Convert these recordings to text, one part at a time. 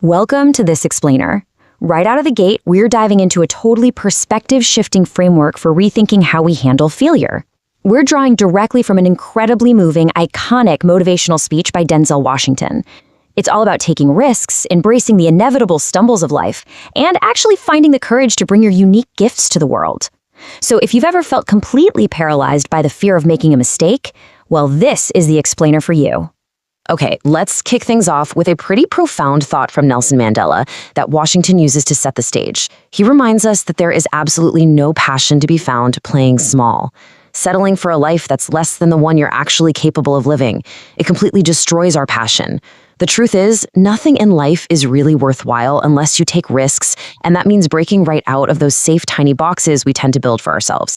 Welcome to This Explainer. Right out of the gate, we're diving into a totally perspective-shifting framework for rethinking how we handle failure. We're drawing directly from an incredibly moving, iconic motivational speech by Denzel Washington. It's all about taking risks, embracing the inevitable stumbles of life, and actually finding the courage to bring your unique gifts to the world. So if you've ever felt completely paralyzed by the fear of making a mistake, well, this is the explainer for you. Okay, let's kick things off with a pretty profound thought from Nelson Mandela that Washington uses to set the stage. He reminds us that there is absolutely no passion to be found playing small. Settling for a life that's less than the one you're actually capable of living. It completely destroys our passion. The truth is, nothing in life is really worthwhile unless you take risks, and that means breaking right out of those safe, tiny boxes we tend to build for ourselves.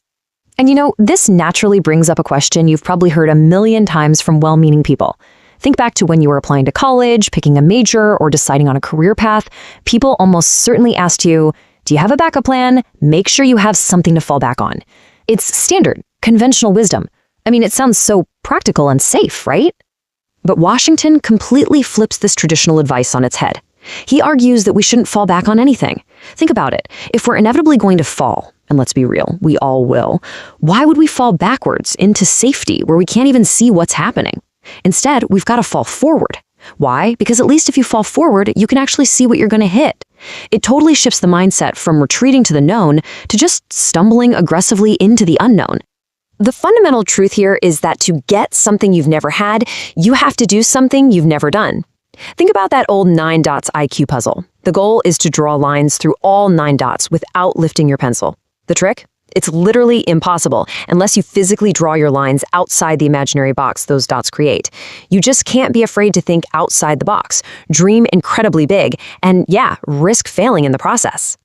And this naturally brings up a question you've probably heard a million times from well-meaning people. Think back to when you were applying to college, picking a major, or deciding on a career path. People almost certainly asked you, do you have a backup plan? Make sure you have something to fall back on. It's standard, conventional wisdom. It sounds so practical and safe, right? But Washington completely flips this traditional advice on its head. He argues that we shouldn't fall back on anything. Think about it. If we're inevitably going to fall, and let's be real, we all will, why would we fall backwards into safety where we can't even see what's happening? Instead, we've got to fall forward. Why? Because at least if you fall forward, you can actually see what you're going to hit. It totally shifts the mindset from retreating to the known to just stumbling aggressively into the unknown. The fundamental truth here is that to get something you've never had, you have to do something you've never done. Think about that old 9 dots IQ puzzle. The goal is to draw lines through all 9 dots without lifting your pencil. The trick? It's literally impossible unless you physically draw your lines outside the imaginary box those dots create. You just can't be afraid to think outside the box, dream incredibly big, and risk failing in the process.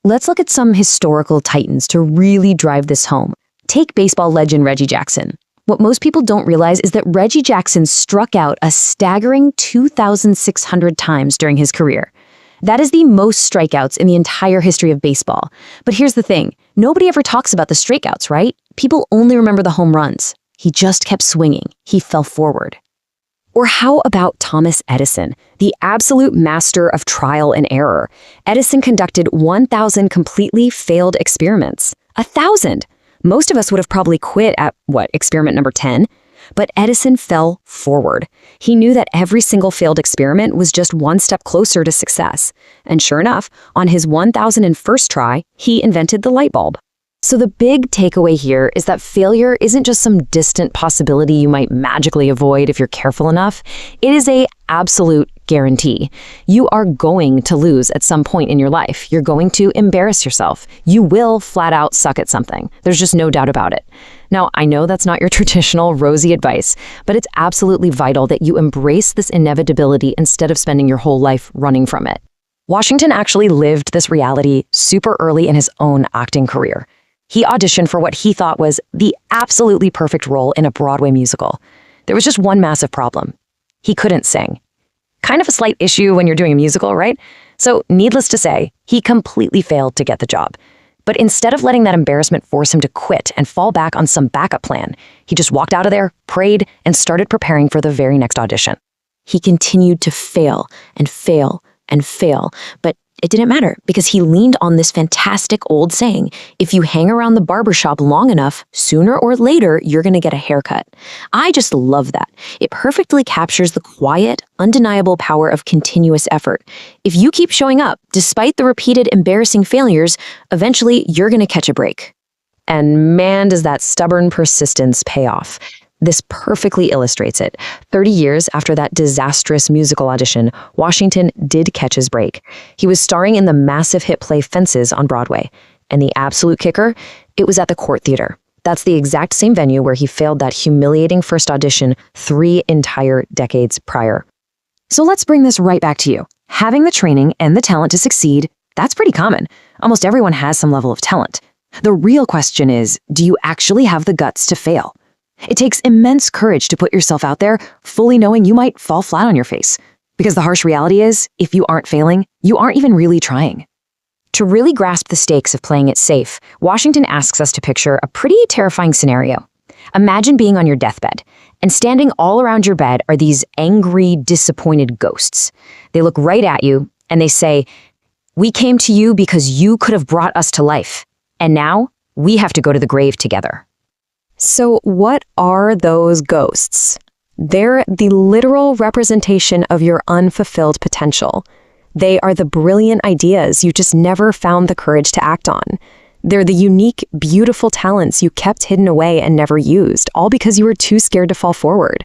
Let's look at some historical titans to really drive this home. Take baseball legend Reggie Jackson. What most people don't realize is that Reggie Jackson struck out a staggering 2,600 times during his career. That is the most strikeouts in the entire history of baseball. But here's the thing. Nobody ever talks about the strikeouts, right? People only remember the home runs. He just kept swinging. He fell forward. Or how about Thomas Edison, the absolute master of trial and error? Edison conducted 1,000 completely failed experiments. 1,000! Most of us would have probably quit at, experiment number 10? But Edison fell forward. He knew that every single failed experiment was just one step closer to success. And sure enough, on his 1,001st try, he invented the light bulb. So the big takeaway here is that failure isn't just some distant possibility you might magically avoid if you're careful enough. It is an absolute guarantee. You are going to lose at some point in your life. You're going to embarrass yourself. You will flat out suck at something. There's just no doubt about it. Now, I know that's not your traditional rosy advice, but it's absolutely vital that you embrace this inevitability instead of spending your whole life running from it. Washington actually lived this reality super early in his own acting career. He auditioned for what he thought was the absolutely perfect role in a Broadway musical. There was just one massive problem. He couldn't sing. Kind of a slight issue when you're doing a musical, right? So, needless to say, he completely failed to get the job. But instead of letting that embarrassment force him to quit and fall back on some backup plan, he just walked out of there, prayed, and started preparing for the very next audition. He continued to fail and fail and fail, but it didn't matter because he leaned on this fantastic old saying, if you hang around the barbershop long enough, sooner or later, you're going to get a haircut. I just love that. It perfectly captures the quiet, undeniable power of continuous effort. If you keep showing up, despite the repeated embarrassing failures, eventually you're going to catch a break. And man, does that stubborn persistence pay off. This perfectly illustrates it. 30 years after that disastrous musical audition, Washington did catch his break. He was starring in the massive hit play Fences on Broadway. And the absolute kicker? It was at the Court Theater. That's the exact same venue where he failed that humiliating first audition 3 entire decades prior. So let's bring this right back to you. Having the training and the talent to succeed, that's pretty common. Almost everyone has some level of talent. The real question is, do you actually have the guts to fail? It takes immense courage to put yourself out there, fully knowing you might fall flat on your face. Because the harsh reality is, if you aren't failing, you aren't even really trying. To really grasp the stakes of playing it safe, Washington asks us to picture a pretty terrifying scenario. Imagine being on your deathbed, and standing all around your bed are these angry, disappointed ghosts. They look right at you, And they say, "We came to you because you could have brought us to life. And now we have to go to the grave together." So what are those ghosts? They're the literal representation of your unfulfilled potential. They are the brilliant ideas you just never found the courage to act on. They're the unique, beautiful talents you kept hidden away and never used, all because you were too scared to fall forward.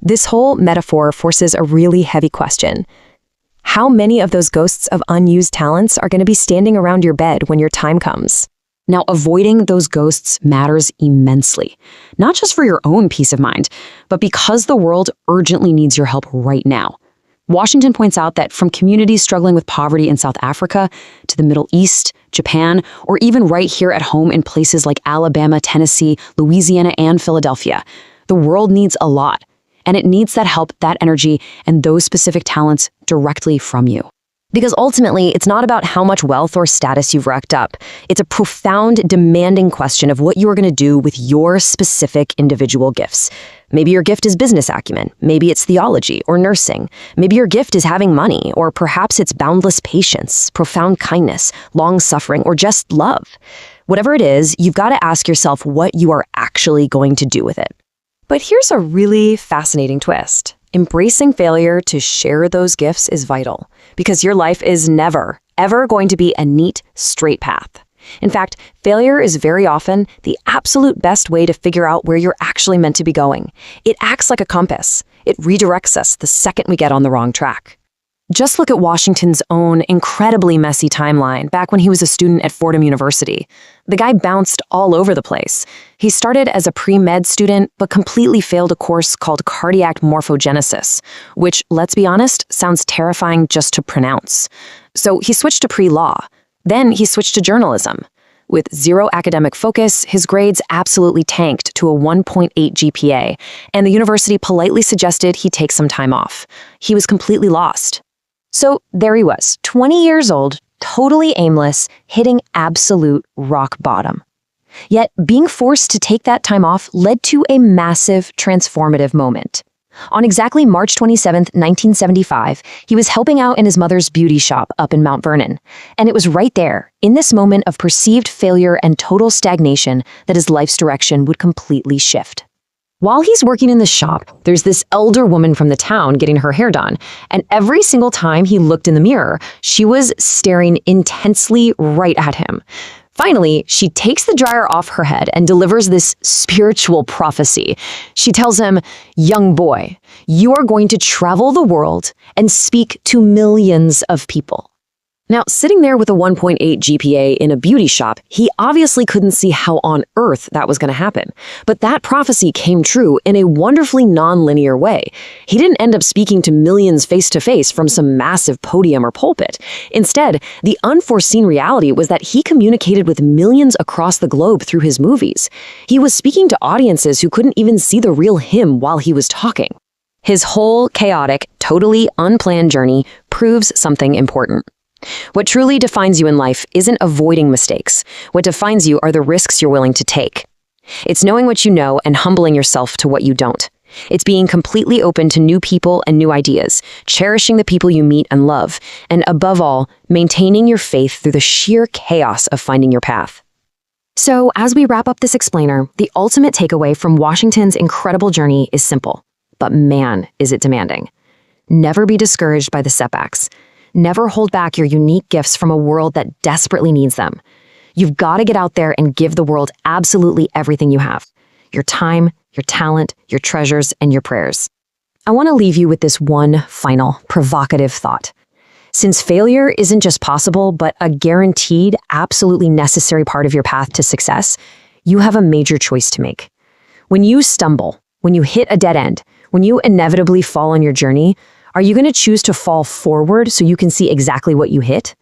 This whole metaphor forces a really heavy question. How many of those ghosts of unused talents are going to be standing around your bed when your time comes? Now, avoiding those ghosts matters immensely, not just for your own peace of mind, but because the world urgently needs your help right now. Washington points out that from communities struggling with poverty in South Africa to the Middle East, Japan, or even right here at home in places like Alabama, Tennessee, Louisiana, and Philadelphia, the world needs a lot, and it needs that help, that energy, and those specific talents directly from you. Because ultimately, it's not about how much wealth or status you've racked up. It's a profound, demanding question of what you are going to do with your specific individual gifts. Maybe your gift is business acumen. Maybe it's theology or nursing. Maybe your gift is having money, or perhaps it's boundless patience, profound kindness, long-suffering, or just love. Whatever it is, you've got to ask yourself what you are actually going to do with it. But here's a really fascinating twist. Embracing failure to share those gifts is vital, because your life is never, ever going to be a neat, straight path. In fact, failure is very often the absolute best way to figure out where you're actually meant to be going. It acts like a compass. It redirects us the second we get on the wrong track. Just look at Washington's own incredibly messy timeline back when he was a student at Fordham University. The guy bounced all over the place. He started as a pre-med student, but completely failed a course called cardiac morphogenesis, which, let's be honest, sounds terrifying just to pronounce. So he switched to pre-law. Then he switched to journalism. With zero academic focus, his grades absolutely tanked to a 1.8 GPA, and the university politely suggested he take some time off. He was completely lost. So there he was, 20 years old, totally aimless, hitting absolute rock bottom. Yet being forced to take that time off led to a massive transformative moment. On exactly March 27, 1975, he was helping out in his mother's beauty shop up in Mount Vernon. And it was right there, in this moment of perceived failure and total stagnation, that his life's direction would completely shift. While he's working in the shop, there's this elder woman from the town getting her hair done, and every single time he looked in the mirror, she was staring intensely right at him. Finally, she takes the dryer off her head and delivers this spiritual prophecy. She tells him, "Young boy, you are going to travel the world and speak to millions of people." Now, sitting there with a 1.8 GPA in a beauty shop, he obviously couldn't see how on earth that was going to happen. But that prophecy came true in a wonderfully non-linear way. He didn't end up speaking to millions face-to-face from some massive podium or pulpit. Instead, the unforeseen reality was that he communicated with millions across the globe through his movies. He was speaking to audiences who couldn't even see the real him while he was talking. His whole chaotic, totally unplanned journey proves something important. What truly defines you in life isn't avoiding mistakes. What defines you are the risks you're willing to take. It's knowing what you know and humbling yourself to what you don't. It's being completely open to new people and new ideas, cherishing the people you meet and love, and above all, maintaining your faith through the sheer chaos of finding your path. So, as we wrap up this explainer, the ultimate takeaway from Washington's incredible journey is simple, but man, is it demanding. Never be discouraged by the setbacks. Never hold back your unique gifts from a world that desperately needs them. You've got to get out there and give the world absolutely everything you have. Your time, your talent, your treasures, and your prayers. I want to leave you with this one final, provocative thought. Since failure isn't just possible, but a guaranteed, absolutely necessary part of your path to success, you have a major choice to make. When you stumble, when you hit a dead end, when you inevitably fall on your journey, are you going to choose to fall forward so you can see exactly what you hit?